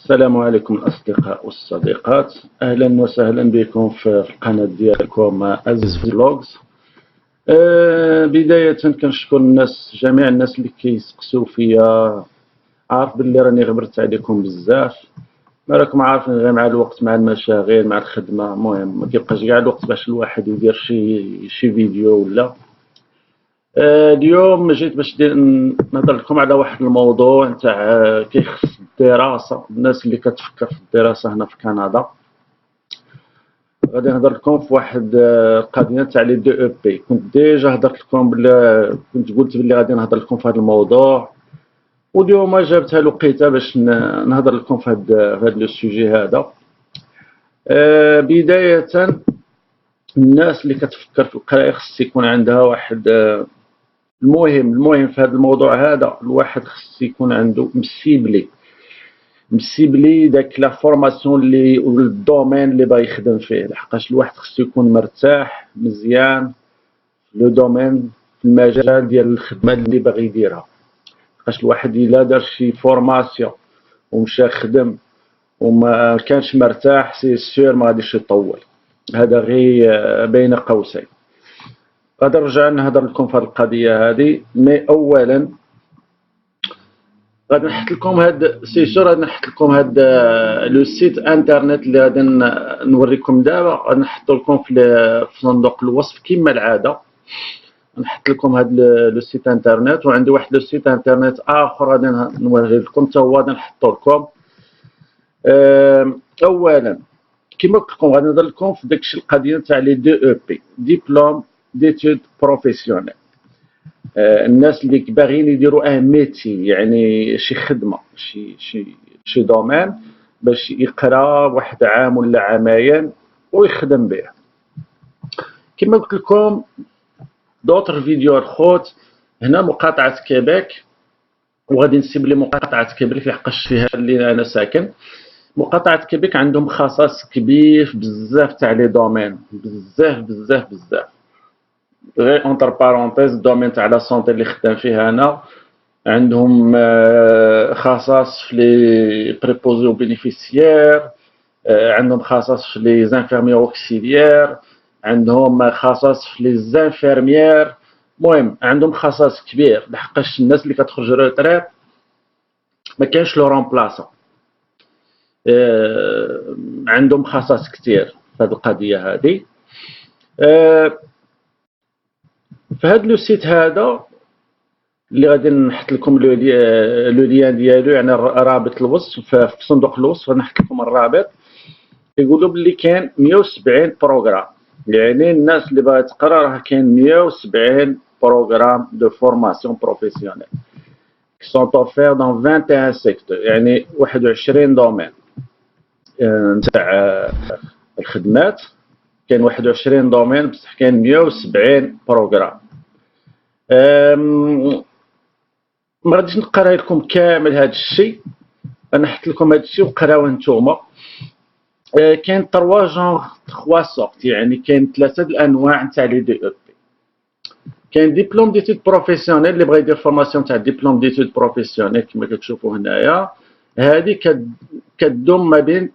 السلام عليكم الأصدقاء والصديقات، أهلا وسهلا بكم في القناة ديالكم أزز فلوجز. بداية كنشكر جميع الناس اللي كيسقسوا فيا. عارف باللي راني غبرت عليكم بزاف، ما راكم عارفين غير مع الوقت، مع المشاغل، مع الخدمة، المهم ما كيبقاش كاع الوقت باش الواحد يدير شي فيديو ولا. اليوم جيت باش نهضر لكم على واحد الموضوع نتاع كيخص الدراسة، الناس اللي كتفكر في الدراسة هنا في كندا. غادي نهضر لكم في واحد القضية تاع لي دو او بي. كنت ديجا هضرت لكم كنت قلت بلي غادي نهضر لكم في هذا الموضوع، واليوم جابتها الوقيته باش نهضر لكم في هذا لو سوجي هذا. بداية الناس اللي كتفكر في القراية خص يكون عندها واحد المهم في هذا الموضوع هذا، الواحد خص يكون عنده مسيبلي داك لا فورماسيون اللي والدومين اللي باغي يخدم فيه، لحقاش الواحد خصو يكون مرتاح مزيان في لو دومين، في المجال ديال الخدمه اللي باغي يديرها. لحقاش الواحد الا دار شي فورماسيون ومشى خدم وما كانش مرتاح، سي سير ما غاديش يطول. هذا غير بين قوسين. غادي نرجع نهضر لكم في هذه القضيه هذه، مي اولا غادي نحط لكم غادي نحط لكم لو سيت انترنت اللي غادي نوريكم دابا. غادي نحط لكم في صندوق الوصف كما العاده، نحط لكم لو سيت انترنت. وعندي واحد لو سيت انترنت اخر غادي نوريه لكم حتى هو، غادي نحطو لكم. اولا كما قلت لكم غادي نهضر لكم في داكشي القضيه تاع لي دو او بي، ديبلوم ديتود بروفيسيونيل. الناس اللي باغيين يديروا ميتي، يعني شي خدمه، شي دومين، باش يقرا واحد عام ولا عامين ويخدم به. كما قلت لكم دوطر فيديو الخوت، هنا مقاطعه كيبيك، وغادي نسيب لي مقاطعه كيبيك لحقاش فيها اللي انا ساكن. مقاطعه كيبيك عندهم خصائص كبير بزاف تاع لي دومين، بزاف. غير اونتر بارونتيز الدومين تاع لا سونتي اللي خدام فيه انا، عندهم خصائص في لي بريبوزي او بينيفيسيير، عندهم خصائص في لي زانفيرميير اوكسيليير، عندهم خصائص في لي زانفيرميير. المهم عندهم خصائص كبير، لحقاش الناس اللي كتخرج روتريت ما كاينش لو رومبلاسون. عندهم خصائص كثير في هذه القضيه هذه. في هذا لو سيت هذا اللي غادي نحط لكم لو ليان ديالو، يعني رابط الوصف في صندوق الوصف، نحط لكم الرابط. يقولوا باللي كاين 170 بروغرام، يعني الناس اللي باغا تقرا راه كاين 170 بروغرام دو فورماسيون بروفيسيونيل qui sont offerts dans 21 secteurs، يعني 21 دومين نتاع الخدمات. كاين 21 دومين بصح كاين 170 بروغرام. ما غاديش نقرا لكم كامل هذا الشيء، نحط لكم هذا الشيء وقراوه نتوما. كاين 3 سورت، يعني كاين 3 الانواع نتاع لي دي او بي. كاين ديبلوم ديتود بروفيسيونيل، اللي بغى يدير فورماسيون تاع ديبلوم ديتود بروفيسيونيل كما كتشوفوا هنايا. هذه كدوم ما بين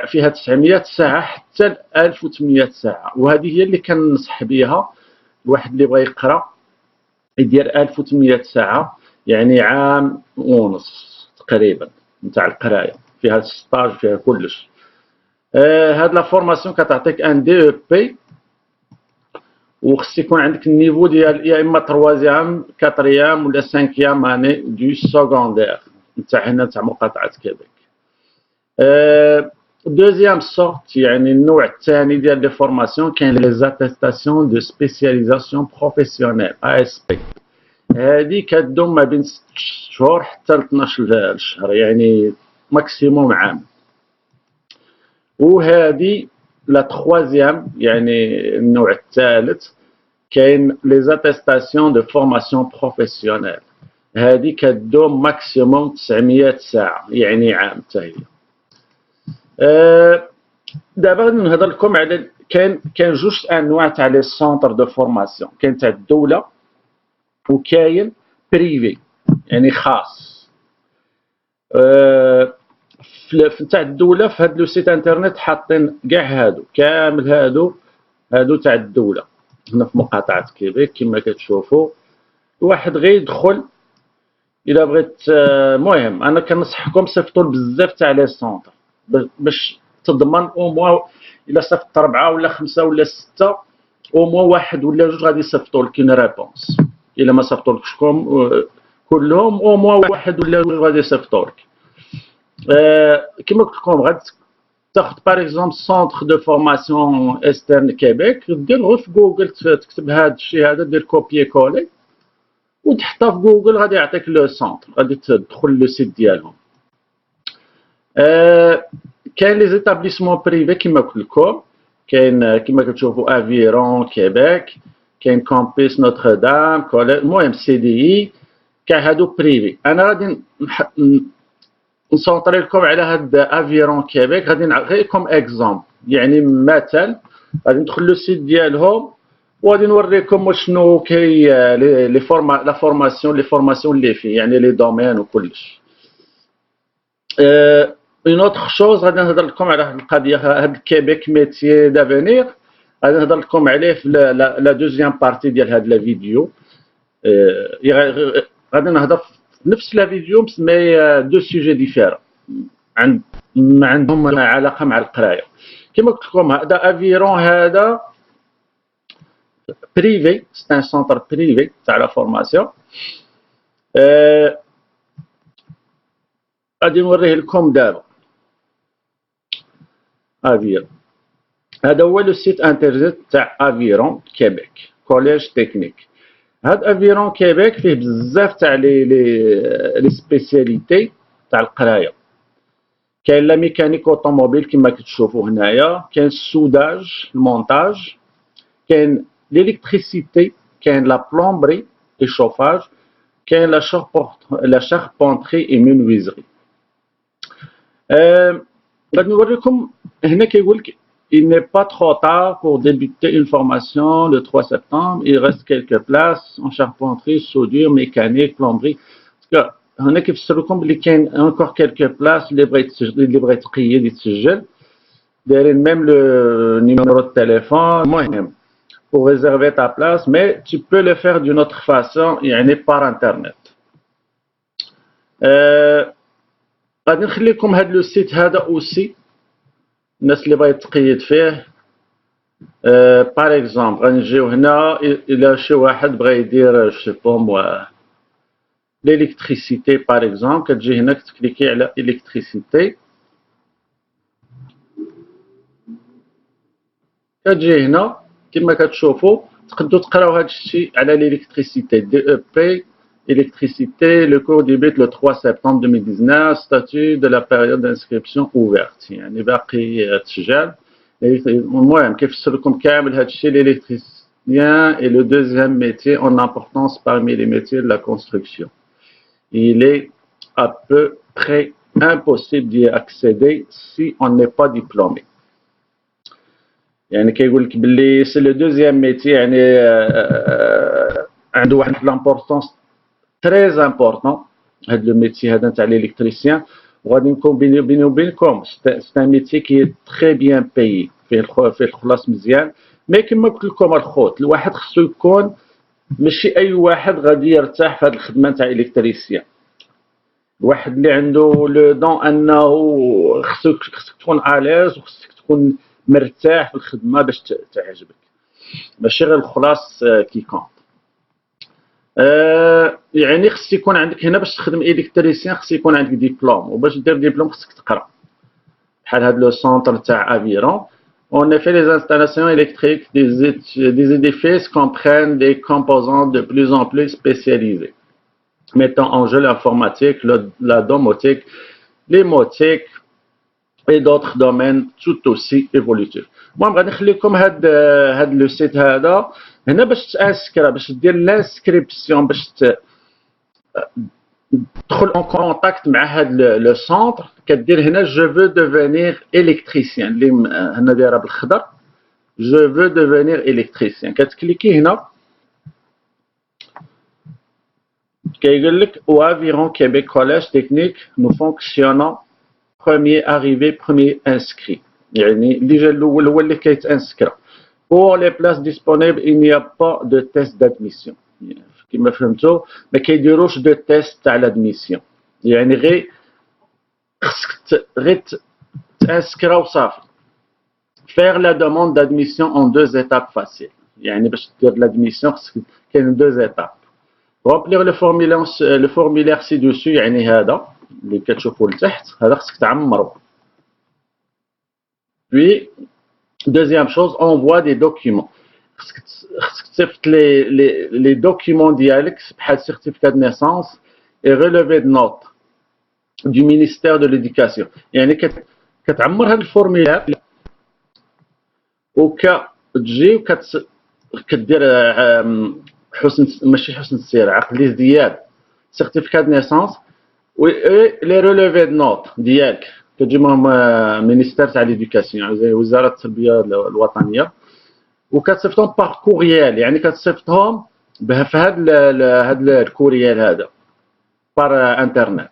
فيها 900 ساعه حتى 1800 ساعه، وهذه هي اللي كننصح بها الواحد اللي بغى يقرا يدير 1800 ساعه، يعني عام ونص تقريبا نتاع القرايه، فيها ستاج فيها كلش. هاد لا فورماسيون كتعطيك ان دي او بي، وخص يكون عندك النيفو ديال يا اما 3 4 ولا 5 اني دو سكوندير نتاع هنا تاع مقاطعه كيبيك. دوزيام سورت، يعني النوع الثاني ديال لي فورماسيون، كاين لي زاتيستاسيون دو سبيسياليزاسيون بروفيسيونيل اس بي. هذه كدوم ما بين 6 شهور حتى ل 12 شهر، يعني ماكسيموم عام. وهذه لا تخوازيام، يعني النوع الثالث، كاين لي زاتيستاسيون دو فورماسيون بروفيسيونيل. هذه كدوم ماكسيموم 900 ساعه، يعني عام حتى هي. دابا غادي نهضر لكم على كاين 2 انواع تاع لي سونتر دو فورماسيون، كاين تاع الدوله وكاين بريفي، يعني خاص. تاع الدوله في هذا لو سيت انترنت حاطين كاع هادو كامل هادو تاع الدوله هنا في مقاطعه كيبيك كما كتشوفوا. الواحد غير يدخل الا بغيت. المهم انا كنصحكم صيفطوا بزاف تاع لي سونتر باش تضمن او موا الا صيفطت 4 ولا 5 ولا 6 او موا واحد ولا جوج غادي يصيفطوا لك اون ريبونس. الا ما صيفطولكش كلهم او موا واحد ولا جوج غادي يصيفطوا لك. كما قلت لكم غادي تاخذ باغ اكزومبل سونتر دو فورماسيون اكسترن كيبيك، دير غير في جوجل تكتب هذا الشيء هذا، دير كوبي كولي وتحطها في جوجل غادي يعطيك لو سونتر، غادي تدخل لو سيت ديالهم. كاين لي زيتابليسمون بريفي كما قلت لكم، كاين كما كتشوفوا افيرون كيبيك، كاين كامبيس نوتردام، المهم سي دي اي، كاع هادو بريفي. انا غادي نسونطري لكم على هاد افيرون كيبيك، غادي غير كوم اكزومبل يعني مثال. غادي ندخل لو سيت ديالهم وغادي نوريكم شنو كاي لي فورماسيون اللي فيه، يعني لي دومين وكلش. اون اوتر شوز غادي نهضر لكم على هاد القضيه، هاد كيبيك ميتيي دافونيغ غادي نهضر لكم عليه في لا دوزيام بارتي ديال هاد لا فيديو. غادي نهضر في نفس لا فيديو مسمي دو سوجي ديفيرون عندهم علاقه مع القرايه. كما قلت لكم هذا افيرون هذا بريفي، سي ان سونتر بريفي تاع لا فورماسيون. غادي نوريه لكم دابا. افيرون هذا هو لو سيت انترنت تاع افيرون كيبيك كوليج تكنيك. هاد افيرون كيبيك فيه بزاف تاع لي سبيسياليتي تاع القرايه. كاين لا ميكانيك اوتوموبيل كما كتشوفوا هنايا، كاين السوداج المونتاج، كاين ليليكتريسيتي، كاين لا بلومبري اي شوفاج، كاين لا شاربونتري اي مينويزري. غادي نوريكم هنا كيقول لك il n'est pas trop tard pour débuter une formation le 3 septembre. Il reste quelques places en charpenterie, soudure, mécanique, plomberie. هنا كيفسر لكم بلي كاين encore quelques places اللي بغا يتقيد يتسجل، دايرين ميم le numéro de téléphone. المهم pour réserver ta place, mais tu peux le faire d'une autre façon, يعني par internet. غادي نخلي لكم هذا لو سيت هذا اوسي الناس اللي بغات تقيد فيه. باغ اكزومبل غنجيو هنا الى شي واحد بغا يدير شي بوم ليليكتريسيتي باغ اكزومبل، كتجي هنا كتكليكي على الكتريسيتي، كتجي هنا كما كتشوفوا تقدروا تقراو هذا الشيء على ليليكتريسيتي دي او بي électricité. Le cours débute le 3 septembre 2019. Statut de la période d'inscription ouverte. يعني باقي تسجل. المهم كيفسر لكم كامل هذا الشيء. L'électricien est le deuxième métier en importance parmi les métiers de la construction. Il est à peu près impossible d'y accéder si on n'est pas diplômé. يعني كيقول لك باللي سي لو دوزيام ميتي، يعني عنده واحد لامبورطونس très important هذا لو ميتي هذا تاع ليليكتريسيان. وغادي نكون بيني وبينكم سي ان ميتي كي تري بيان بايي، فيه الخلاص مزيان. مي كما قلت لكم الخوت الواحد خصو يكون ماشي اي واحد غادي يرتاح في هذه الخدمه تاع الكتريسيان. الواحد اللي عنده لو دون انه خصك تكون اليز وخصك تكون مرتاح في الخدمه باش تعجبك، ماشي غير الخلاص كي كونط. يعني خص يكون عندك هنا باش تخدم الكتريسيان خص يكون عندك ديبلوم، وباش دير ديبلوم خصك تقرا بحال هاد لو سونتر تاع افيرون. En effet, les installations électriques des édifices comprennent des composants de plus en plus spécialisés, mettant en jeu l'informatique, la domotique, l'émotique et d'autres domaines tout aussi évolutifs. المهم غادي نخلي لكم هاد لو سيت هذا هنا باش تانسكرا، باش دير لانسكريبسيون، باش تدخل اون كونتاكت مع هاد لو سونتر. كدير هنا جو فو دوفينيغ الكتريسيان اللي هنا دايره بالخضر، جو فو دوفينيغ الكتريسيان. كتكليكي هنا كيقول لك au Aviron Québec Collège Technique nous fonctionnons premier arrivé premier inscrit يعني اللي جا الاول هو اللي كيتانسكرا. pour les places disponibles il n'y a pas de test d'admission كما فهمتوا ما كيديروش دو تيست تاع لادميسيون يعني غير تانسكرا وصافي. faire la demande d'admission en 2 étapes faciles يعني باش دير l'admission خصك كاين 2 étapes. remplir le formulaire ci-dessus يعني هذا اللي كتشوفوا لتحت هذا خصك تعمرو. puis deuxième chose envoie des documents خصك تصيفط les documents ديالك بحال certificat de naissance et relevé de notes du ministère de l'éducation يعني كتعمر هذا الفورميلار وكتجي كدير حسن ماشي حسن السير عقد الازدياد certificat de naissance و لي ريليفي دو نوت ديالك كتجي معهم مينيستير تاع ليدوكاسيون زي وزاره التربيه الوطنيه وكتصيفطهم باغ كوريال يعني كتصيفطهم في هذا الكوريال هذا بار انترنت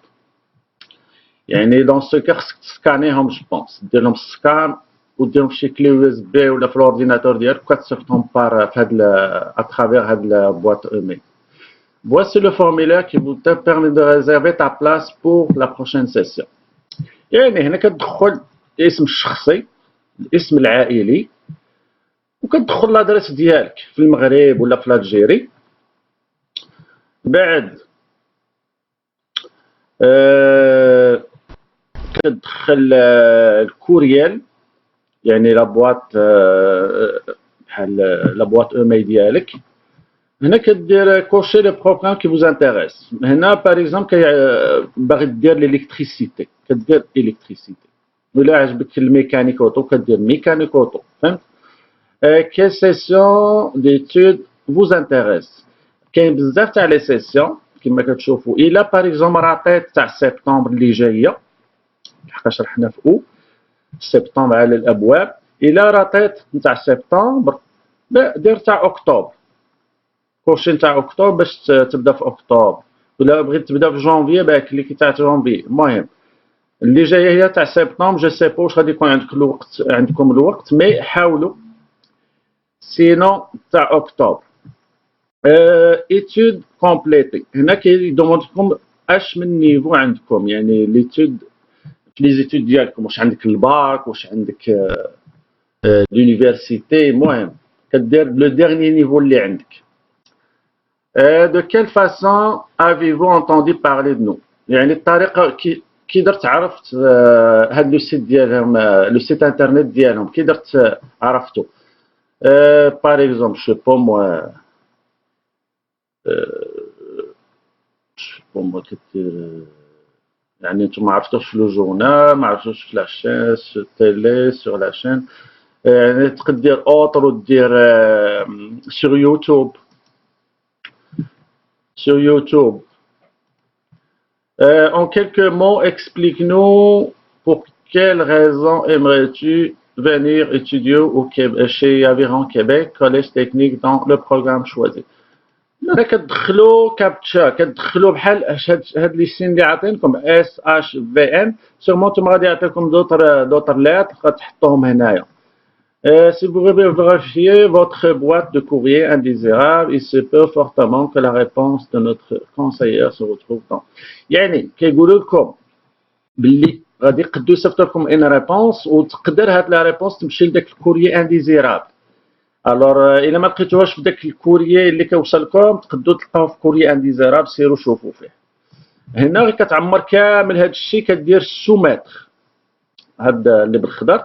يعني دون سو كا خصك تسكانيهم جو بونس دير لهم سكان وديرهم شي كلي يو اس بي ولا في الاورديناتور ديالك وكتصيفطهم بار في هذا اترافير هاد لا بواط ايميل. Voici le formulaire qui vous permet de réserver ta place pour la prochaine session. يعني هنا كتدخل الاسم الشخصي الاسم العائلي وكتدخل لادريس ديالك في المغرب ولا في الجيري. بعد كتدخل الكوريال يعني لا بواط بحال لا بواط ايميل ديالك. هنا كدير كوشي لي بروغرام كي فوز انتريس. هنا باغ اكزومبل باغي دير ليليكتريسيتي كدير الكتريسيتي ولا عجبك الميكانيك اوتو كدير ميكانيك اوتو فهمت. كي سيسيون ديتود فوز انتريس كاين بزاف تاع لي سيسيون كما كتشوفوا الا باغ اكزومبل راتيت تاع سبتمبر اللي جايه لحقاش رحنا في او سبتمبر على الابواب الا راتيت نتاع سبتمبر دير تاع اكتوبر كوشي نتاع اكتوبر باش تبدا في اكتوبر ولا بغيت تبدا في جونفي باك اللي تاع جونفي. المهم اللي جايه هي تاع سبتمبر جو سي با واش غادي يكون عندكم الوقت مي حاولوا سينو تاع اكتوبر. ايتود كومبليتي هنا كيدوموندكم اش من نيفو عندكم يعني ليتود في لي زيتود ديالكم واش عندك الباك واش عندك l'université المهم كدير لو ديرني نيفو اللي عندك. De quelle façon avez-vous entendu parler de nous يعني الطريقه كي درت عرفت هاد لو سيت ديالهم لو سيت انترنت ديالهم كي درت عرفتو. باغ اكزومبل جو با موا كدير يعني نتوما عرفتوش في لو جورنال ما عرفتوش في لاشين سو تيلي سور لاشين يعني تقدر دير اوتر ودير سور يوتيوب sur YouTube. En quelques mots, explique-nous pour quelle raison aimerais-tu venir étudier chez Aviron Québec, Collège technique dans le programme choisi. كتدخلوا كابتشا كتدخلوا بحال هاد لي سين اللي عاطينكم اس اش في ان سيغمون نتوما غادي يعطيكم دوطر لاتر غتحطوهم هنايا. Si vous vérifiez votre boîte de courrier indésirable, il se peut fortement que la réponse de notre conseillère se retrouve dans. يعني كيقولوا لكم باللي غادي يقدروا يصيفطوا لكم ان ريبونس وتقدر هاد لا ريبونس تمشي لداك الكوريي انديزيرابل. الوغ الا ما لقيتوهاش في داك الكوريي اللي كيوصلكم تقدروا تلقاوه في كوريي انديزيرابل سيروا شوفوا فيه. هنا غير كتعمر كامل هاد الشيء كدير سوميتر هاد اللي بالخضر.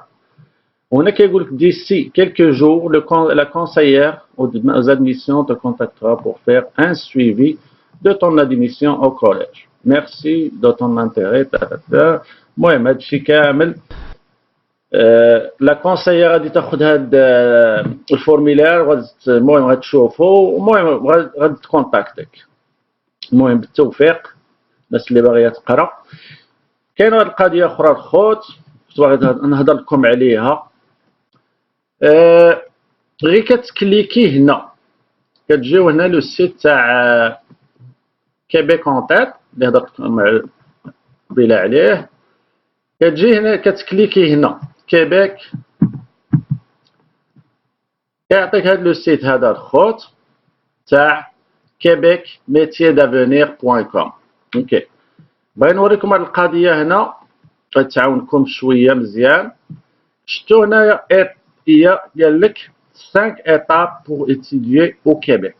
وهنا كيقول لك d'ici quelques jours la conseillère aux admissions te contactera pour faire un suivi de ton admission au collège. Merci de ton intérêt. المهم هادشي كامل لا كونسيير غادي تاخذ هاد الفورميلار المهم غتشوفو المهم غادي تكونتاكتك. المهم بالتوفيق الناس اللي باغيه تقرا. كاينه واحد القضيه اخرى الخوت بغيت نهضر لكم عليها. غير كتكليكي هنا كتجيو هنا لو سيت تاع كيبيك اون تيت اللي هضرت لكم قبيله عليه. كتجي هنا كتكليكي هنا كيبيك، كيعطيك هاد لو سيت هذا الخوت تاع québecmétierd'avenir.com. اوكي، بغيت نوريكم هاد القضيه هنا غتعاونكم شويه مزيان. شفتوا هنايا هي قال لك 5 étapes pour étudier au Québec.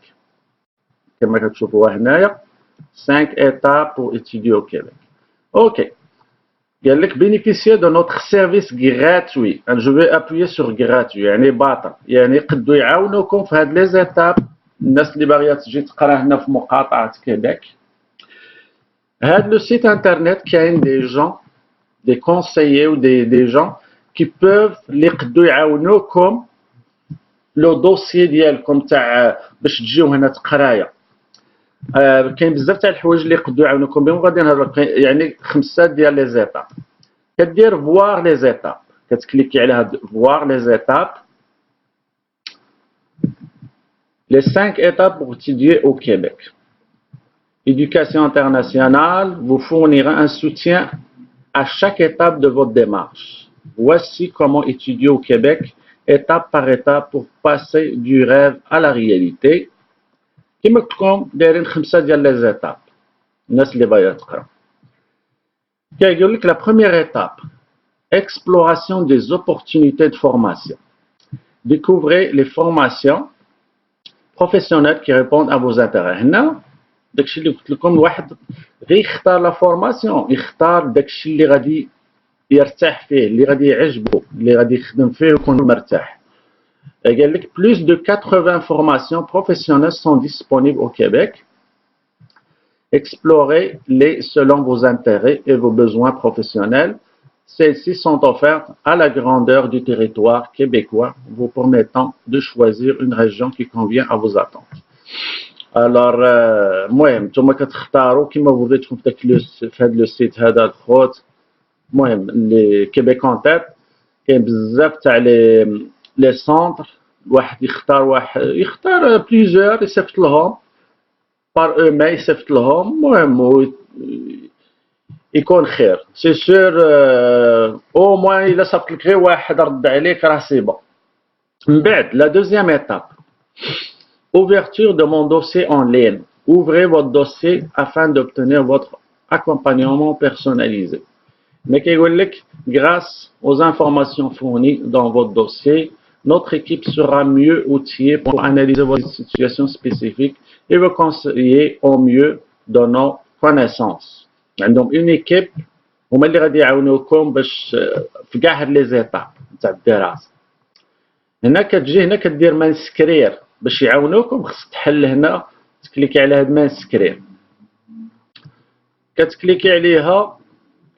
كما كتشوفوها هنايا 5 étapes pour étudier au Québec. اوكي، قال لك bénéficier de notre service gratuit. je vais appuyer sur gratuit يعني باطل، يعني يقدروا يعاونوكم في هاد لي زيتاب. الناس اللي باغيه تجي تقرا هنا في مقاطعه كيبيك، هاد لو سيت انترنت كاين دي جون دي كونسيي و دي جون كي بوف اللي يقدروا يعاونوكم لو دوسيي ديالكم تاع باش تجيو هنا تقرايا. كاين بزاف تاع الحوايج اللي يقدروا يعاونوكم بهم، غادي نهضر يعني 5 ديال لي زيتاب. كدير فوار لي زيتاب، كتكليكي على هاد فوار لي زيتاب. Les 5 étapes pour étudier au Québec. Éducation internationale vous fournira un soutien à chaque étape de votre démarche. Voici comment étudier au Québec, étape par étape, pour passer du rêve à la réalité. كما قلت لكم دايرين 5 ديال لي زيتاب الناس اللي باغيه تقرا. كيقول لك la première étape, exploration des opportunités de formation. Découvrez les formations professionnels qui répondent à vos intérêts. هنا داكشي اللي قلت لكم، الواحد غير يختار لا فورماسيون، يختار داكشي اللي غادي يرتاح فيه، اللي غادي يعجبو، اللي غادي يخدم فيه ويكون مرتاح. قال لك plus de 80 formations professionnelles sont disponibles au Québec. Explorez-les selon vos intérêts et vos besoins professionnels. Celles-ci sont offertes à la grandeur du territoire québécois, vous permettant de choisir une région qui convient à vos attentes. Alors, المهم نتوما كتختاروا كما وريتكم في هذا لو سيت هذا الخوت. المهم لي كيبيك اون تيت كاين بزاف تاع لي سونتر، الواحد يختار بليزيور يصيفط لهم بار او مي، يصيفط لهم. المهم يكون خير، سي سور او موان الا صافط لك غير واحد رد عليك راه سي بون. من بعد لا دوزيام ايتاب ouverture de mon dossier en ligne. Ouvrez votre dossier afin d'obtenir votre accompagnement personnalisé. Mais grâce aux informations fournies dans votre dossier, notre équipe sera mieux outillée pour analyser votre situation spécifique et vous conseiller au mieux de nos connaissances. Donc une équipe هما اللي غادي يعاونوكم باش في كاع هاد لي زيتاب تاع الدراسه. هنا كتجي هنا كدير مانسكرير باش يعاونوكم. خصك تحل هنا تكليكي على هاد مانسكرير، كتكليكي عليها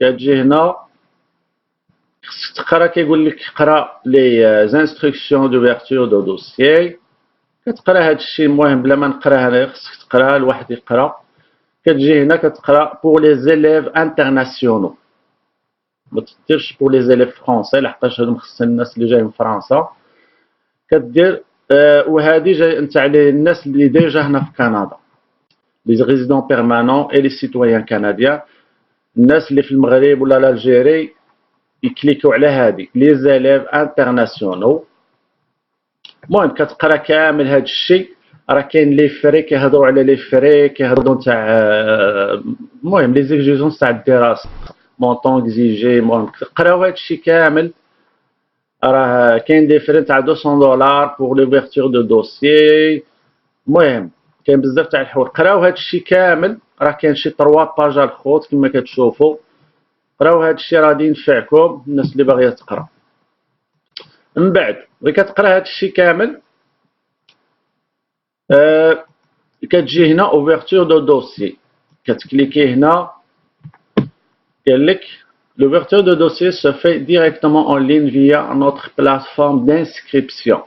كتجي هنا خصك تقرا. كيقول لك اقرا لي زانستركسيون دوفيرتور دو دوسيي، كتقرا هاد الشيء. المهم بلا ما نقراها انا، خصك تقرا الواحد يقرا. كتجي هنا كتقرا بور لي زيليف انترناسيونال، ما تديرش بور لي زيليف فرونسي لحقاش هادو خص الناس اللي جايين من فرنسا. كدير وهذه جاي تاع الناس اللي ديجا هنا في كندا، لي ريزيدون بيرمانون اي لي سيتويان كنديان. الناس اللي في المغرب ولا الجيري يكليكوا على هذه لي زيليف انترناسيونال. المهم كتقرا كامل هذا الشيء. راه كاين لي فري كيهضروا على لي فري، كيهضروا تاع المهم لي زيكزيجونس تاع الدراسه، مونطون اكزيجي. المهم تقراو هذا الشيء كامل. راه كاين دي فري تاع $200 بور لوفيرتور دو دوسيي. المهم كاين بزاف تاع الحوايج. قراو هذا الشيء كامل، راه كاين شي 3 باج الخوت كما كتشوفوا. قراو هذا الشيء راه غادي ينفعكم الناس اللي باغيه تقرا. من بعد ملي كتقرا هذا الشيء كامل كتجي هنا اوفرتور دو دوسيي، كتكليكي هنا. قال لك l'ouverture de dossier se fait directement en ligne via notre plateforme d'inscription.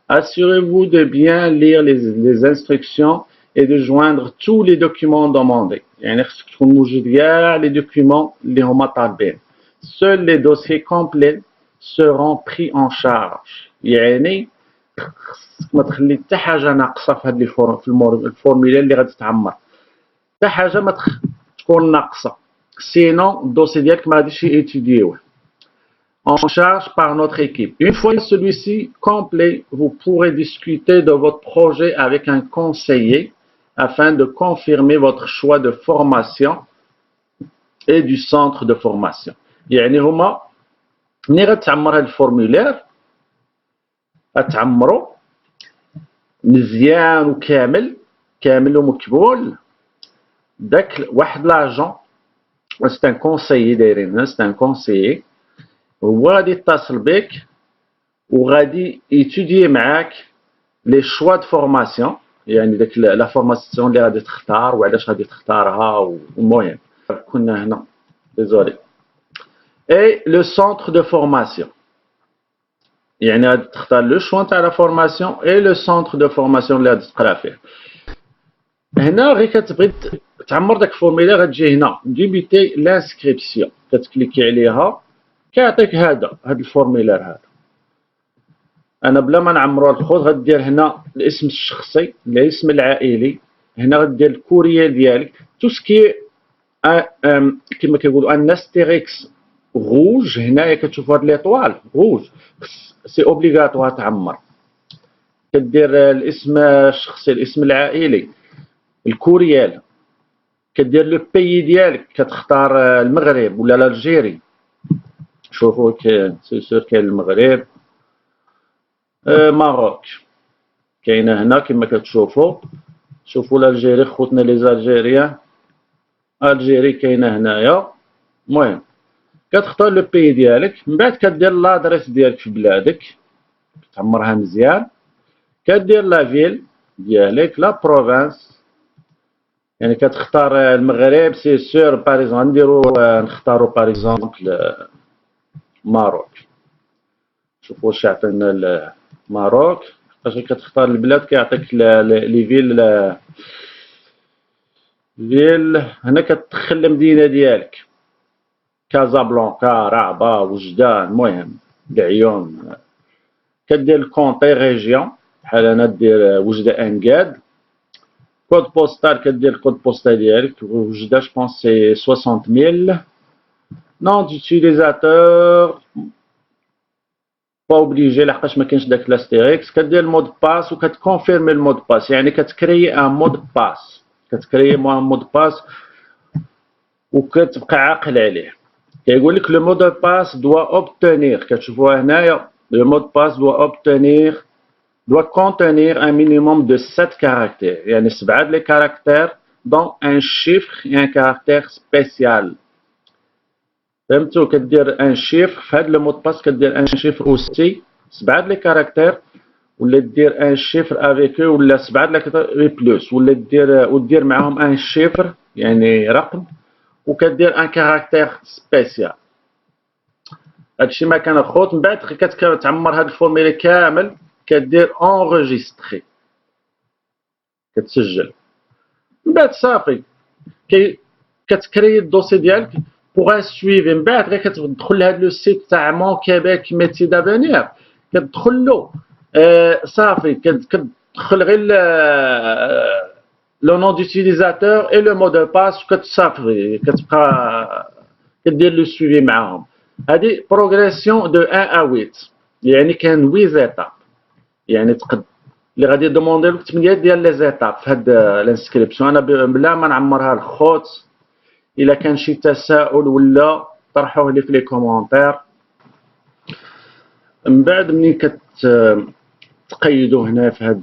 Assurez-vous de bien lire les instructions et de joindre tous les documents demandés. يعني خصك تكون موجود كاع les documents اللي هما طالبين. Seuls les dossiers complets seront pris en charge. يعني خصك ما تخلي حتى حاجه ناقصه في هاد الفورميلا اللي غادي تعمر، حتى حاجه ما تكون ناقصه، سينو الدوسي ديالك ما غاديش يتيديوه. en charge par notre équipe. Une fois celui-ci complet, vous pourrez discuter de votre projet avec un conseiller afin de confirmer votre choix de formation et du centre de formation. يعني هما ملي غتعمر هذا الفورمولير غتعمرو مزيان وكامل ومكبول. داك واحد لاجون سي ان كونسيي دايرين سي ان كونسيي هو غادي يتصل بك وغادي يتودي معاك لي شوا دو فورماسيون يعني داك لا فورماسيون اللي غادي تختار وعلاش غادي تختارها والمهم كنا هنا ديزولي اي لو سونتر دو فورماسيون يعني غادي تختار لو شوا تاع لا فورماسيون اي لو سونتر دو فورماسيون اللي غادي تقرا فيه. هنا غير كتبغي تعمر داك الفورميلا غتجي هنا ديبيتي لانسكريبسيون كتكليكي عليها كيعطيك هذا الفورميلار هذا. انا بلا ما نعمرو الخوت غدير هنا الاسم الشخصي الاسم العائلي هنا غدير الكوريال ديالك تو سكي كما كيقولوا ان استيريكس روج هنايا كتشوفوا هاد ليطوال روج سي اوبليغاتوار تعمر. كدير الاسم الشخصي الاسم العائلي الكوريال كدير لو بيي ديالك كتختار المغرب ولا الجيري. شوفوا سي سور كاين المغرب ماروك كاينه هنا كما كتشوفوا. شوفوا الجيري خوتنا لي زالجيريان الجيري كاينه هنايا. المهم كتختار لو بيي ديالك من بعد كدير لادريس ديالك في بلادك تعمرها مزيان. كدير لا فيل ديالك لا بروفانس يعني كتختار المغرب سي سور باريزون نديرو نختارو باريزونبل ماروك. شوفوا واش عطينا الماروك فاش كتختار البلاد كيعطيك لي فيل هنا كتدخل المدينه ديالك كازابلانكا رعبه وجدان المهم العيون. كدير الكونطي ريجيون بحال انا دير وجده انقاد. كود بوستال كدير الكود بوستال ديالك وجده جو بونس سي 60000. نون ديوتيليزاتور با اوبليجي لحقاش ما كاينش داك لاستيريكس. كدير المود باس وكتكونفيرمي المود باس يعني كتكريي ان مود باس كتكريي مود باس وكتبقى عاقل عليه. كيقول لك لو مود باس دوا اوبتونير كتشوفوها هنايا لو مود باس دوا اوبتونير doit contenir un minimum de 7 caractères. يعني 7 les caractères dont un chiffre et un caractère spécial. فهمتوا كدير ان شيفر في هذا المود باس كدير ان شيفر اوسي 7 لي كاركتير ولا دير ان شيفر افيك ولا 7 لي بلوس ولا دير معاهم ان شيفر يعني رقم وكدير ان كاركتير سبيسيال. هادشي ما كان الخوت. من بعد كتعمر هاد الفورميلا كامل كدير انغيستري كتسجل. من بعد صافي كتكري الدوسي ديالك بوغ ان سويفي. من بعد غير كتدخل لهاد لو سيت تاع مون كيبيك ميتي دافونير كتدخل له صافي كتدخل غير لو نون ديوتيليزاتور اي لو مود دو باس وكتصافي كتبقى كدير لو سويفي معاهم. هادي بروغريسيون دو 1 ا 8 يعني كان 8 زيتاب يعني اللي غادي يدوموندي لك 8 ديال لي زيتاب في هاد الانسكريبسيون. انا بلا ما نعمرها الخوت الا كان شي تساؤل ولا طرحوه لي في لي كومونتير. من بعد ملي كتقيدوا هنا في هاد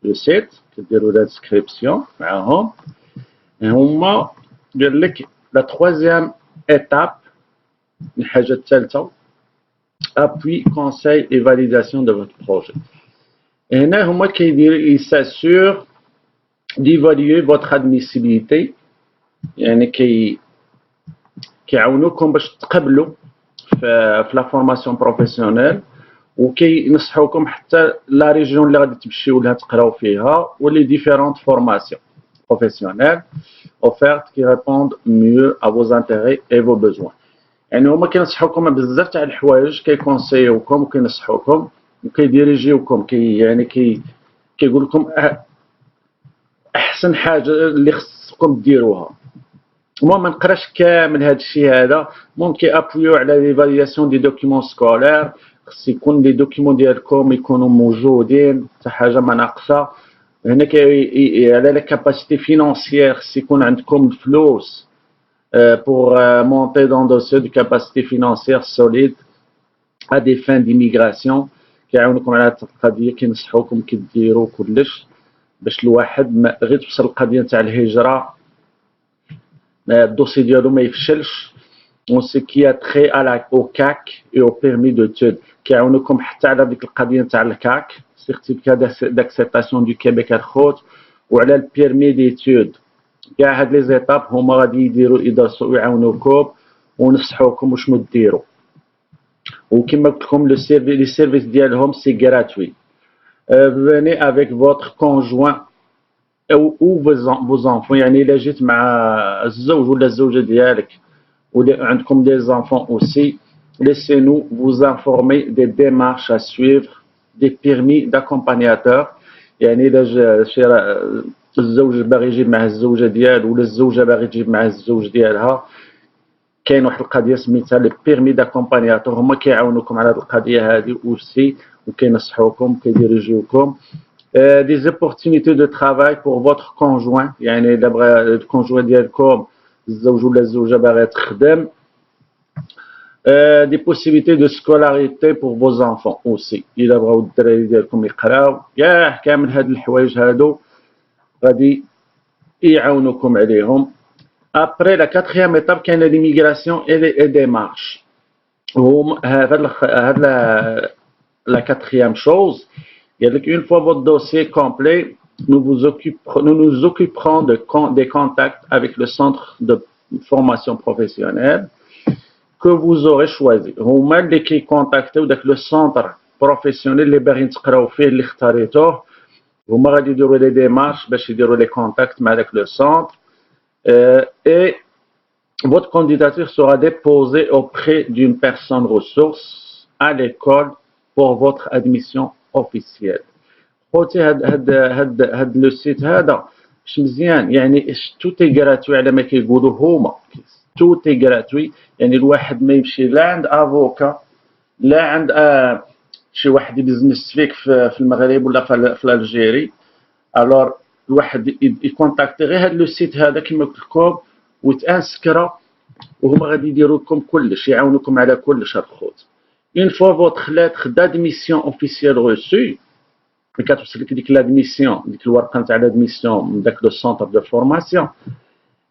لو سيت كديروا الانسكريبسيون معاهم هما دير لك لا troisième étape الحاجه الثالثه appui conseil et validation de votre projet. هنا هما كيديروا يساسور d'évaluer votre admissibilité يعني كيعاونوكم باش تقبلوا في لا فورماسيون بروفيسيونيل وكينصحوكم حتى لا ريجيون اللي غادي تمشيو لها تقراو فيها ولي ديفيرونت فورماسيون بروفيسيونيل اوفيرت كي ريبوند ميو ا فوز انتيري اي فو بوزوان. يعني هما كينصحوكم بزاف تاع الحوايج كيكونسيوكم وكينصحوكم وكيديريجيوكم يعني كيقول لكم احسن حاجه اللي خصكم ديروها. المهم ما نقراش كامل هذا الشيء هذا. ممكن ابويو على ليفالياسيون دي دوكيومون سكولير، خص يكون لي دوكيومون ديالكم يكونوا موجودين، حتى حاجه ما ناقصه. هنا على لا كاباسيتي فينانسيير، خص يكون عندكم الفلوس pour monter dans un dossier de capacité financière solide à des fins d'immigration. كيعاونكم على هذه القضيه، كينصحوكم كديروا كلش باش الواحد ما غير توصل القضيه نتاع الهجره الدوسي ديالو ما يفشلش. اون سي كي تري على او كاك اي او بيرمي دو تود، كيعاونوكم حتى على ديك القضيه نتاع الكاك سيرتيفيكا داكسبتاسيون دو كيبيك الخوت، وعلى البيرمي دي تود. كاع هاد لي زيتاب هما غادي يدرسوا ويعاونوكم ونصحوكم وشنو ديروا. وكما قلت لكم لي سيرفيس ديالهم سي غراتوي. venez avec votre conjoint ou vos enfants، يعني الا جيت مع الزوج ولا الزوجه ديالك ولا عندكم des enfants aussi، laissez-nous vous informer des démarches à suivre، des permis d'accompagnateur. يعني الا الزوج باغي يجيب معاه الزوجه ديالو ولا الزوجه باغي تجيب معاه الزوج ديالها، كاين واحد القضيه سميتها لي بيرمي داكومبانياتور، هما كيعاونوكم على هذه القضيه هذه اوسي، وكينصحوكم كيديريجيوكم. des opportunités de travail pour votre conjoint، يعني الا بغى الكونجوان ديالكم الزوج ولا الزوجه باغيه تخدم. des possibilités de scolarité pour vos enfants aussi، الا بغاو الدراري ديالكم يقراو. كامل هاد الحوايج هادو غادي يعاونوكم عليهم. Après la quatrième étape, كاينه l'immigration et les démarches. La quatrième chose, une fois votre dossier complet, nous nous occuperons des contacts avec le centre de formation professionnelle que vous aurez choisi. هما اللي كيكونتاكتيو داك لو سونتر بروفيسيونيل اللي باغيين تقراو فيه اللي اختاريتوه، هما غادي يديروا لي ديمارش باش يديروا لي كونتاكت مع داك لو سونتر. Et votre candidature sera déposée auprès d'une personne ressource à l'école pour votre admission officielle. خوتي هاد لو سيت هذا مش مزيان، يعني توتي غراتوي على ما كيقولوا هما، توتي غراتوي. يعني الواحد ما يمشي لا عند افوكا لا عند شي واحد بيزنس فيك في المغرب ولا في الجيري، الوغ الواحد يكونتاكتي غير هاد لو سيت هذا كما قلت لكم وتانسكرا، وهما غادي يديروا لكم كلش، يعاونوكم على كلش هاد الخوت. اون فوا فوتر ليتر دادميسيون اوفيسيال روسو، كتوصل لك ديك لادميسيون، ديك الورقه نتاع لادميسيون من داك لو سونتر دو فورماسيون،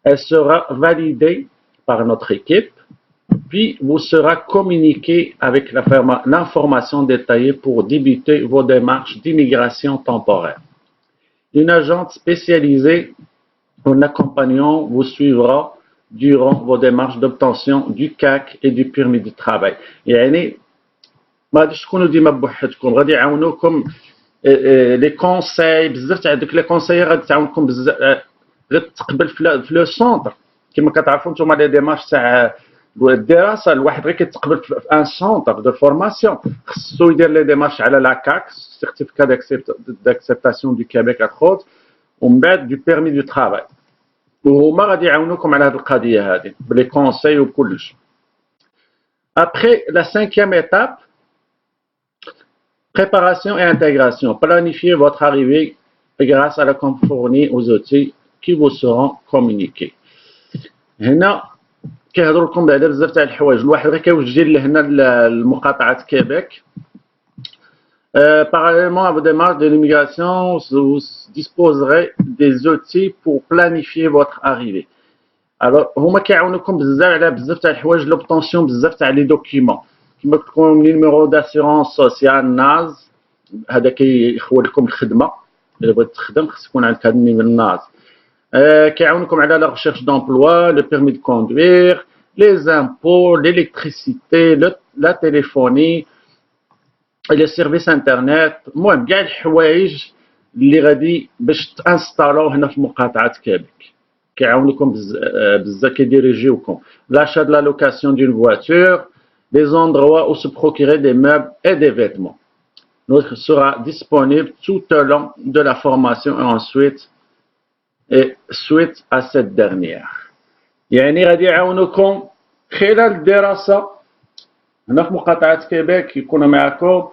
elle sera validée par notre équipe, puis vous sera communiqué avec l'information détaillée pour débuter vos démarches d'immigration temporaire. Une agente spécialisée en accompagnant vous suivra durant vos démarches d'obtention du CAC et du permis de travail. يعني ما غاديش تكونوا ديما بوحدكم، غادي يعاونوكم لي كونساي بزاف تاع دوك لي كونساي، غادي تعاونكم بزاف. غير تقبل في لو سونتر كما كتعرفوا نتوما لي ديمارش تاع الدراسه، الواحد غير كيتقبل في ان سونتر دو فورماسيون خصو يدير لي ديمارش على لا كاك سيرتيفيكا داكسبتاسيون دو كيبيك الخوت، ومن بعد دو بيرمي دو ترافاي، وهما غادي يعاونوكم على هذه القضيه هذه بلي كونساي وكلش. Après la cinquième étape, préparation et intégration. Planifiez votre arrivée grâce à la fournie aux outils qui vous seront communiqués. هنا كيهضروا لكم على بزاف تاع الحوايج، الواحد غير كيوجه لهنا لمقاطعه كيبيك. Parallèlement à vos démarches de l'immigration, vous disposerez des outils pour planifier votre arrivée. Alors هما كيعاونوكم بزاف على بزاف تاع الحوايج، لوبطونسيون بزاف تاع لي دوكيومون كما قلت لكم. لي نيميرو داسيرونس سوسيال ناز، هذا كيخول لكم الخدمه، الا بغيت تخدم خص يكون عندك هذا النيميرو ناز. كيعاونكم على لا ريشيرش دومبلوا، لو بيرمي دو كوندوير، لي زامبو، ليليكتريسيتي، لا تيليفوني، لي سيرفيس انترنت. المهم كاع الحوايج اللي غادي باش تانستالو هنا في مقاطعه كيبيك كيعاونوكم بزاف، كيديريجيوكم. l'achat de la location d'une voiture, des endroits où se procurer des meubles et des vêtements. Notre sera disponible tout au long de la formation et ensuite et suite à cette dernière. يعني غادي يعاونوكم خلال الدراسة هنا في مقاطعة كيبيك، يكونوا معكم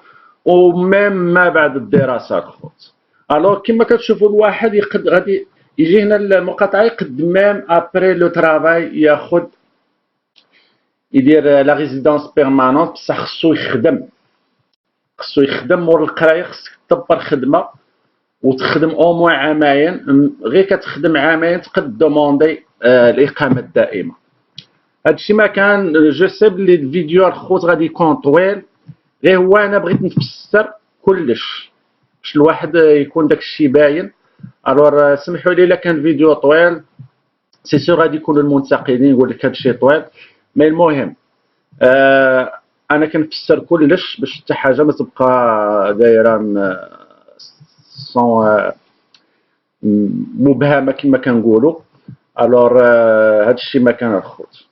وميم ما بعد الدراسة الخوت. الوغ كما كتشوفوا الواحد غادي يجي هنا المقاطعة يقدم ميم ابري لو ترافاي، يدير لا ريزيدونس بيرمانونت، بصح خصو يخدم مور القرايه، خصك تدبر خدمه وتخدم او موان عامين. غير كتخدم عامين تقد دوموندي الاقامه الدائمه. هادشي ما كان جو سي بلي الفيديو الخوت غادي يكون طويل، غير هو انا بغيت نفسر كلش باش الواحد يكون داكشي باين. الوغ سمحوا لي الا كان فيديو طويل، سي سور غادي يكونوا المنتقدين يقول لك هادشي طويل، مي المهم انا كنفسر كلش باش حتى حاجه ما تبقى دايره سون مبهمه كما كنقولوا. الوغ هادشي ما كان الخوت.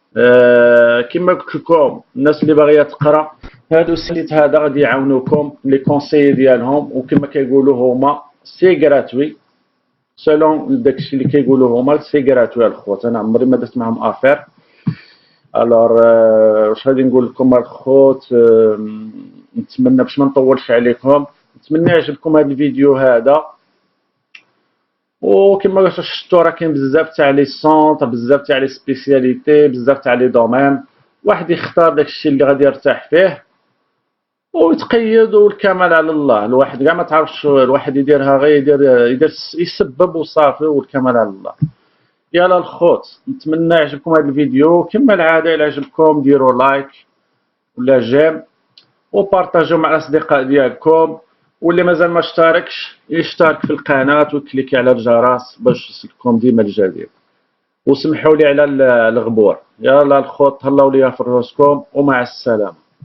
كما قلت لكم الناس اللي باغيه تقرا هادو السيت هذا غادي يعاونوكم لي كونساي ديالهم، وكما كيقولوا هما سي غراتوي سولون داكشي اللي كيقولوا هما سي غراتوي الخوت. انا عمري ما درت معهم افير. الوغ واش غادي نقول لكم الخوت، نتمنى باش ما نطولش عليكم، نتمنى يعجبكم هذا الفيديو هذا. وكما شفتوا راه كاين بزاف تاع لي سونطر، بزاف تاع لي سبيسياليتي، بزاف تاع لي دومين، واحد يختار داكشي اللي غادي يرتاح فيه ويتقيد، والكمال على الله. الواحد كاع ما تعرفش الواحد يديرها غير يدير يسبب وصافي، والكمال على الله. يلا الخوت نتمنى يعجبكم هذا الفيديو، كما العاده الى عجبكم ديروا لايك ولا جيم وبارطاجيو مع الاصدقاء ديالكم، واللي مازال ما اشتركش يشترك في القناه وكليكي على الجرس باش يوصلكم ديما الجديد. وسمحوا لي على الغبور. يلا الخوت تهلاو ليا في راسكم ومع السلامه.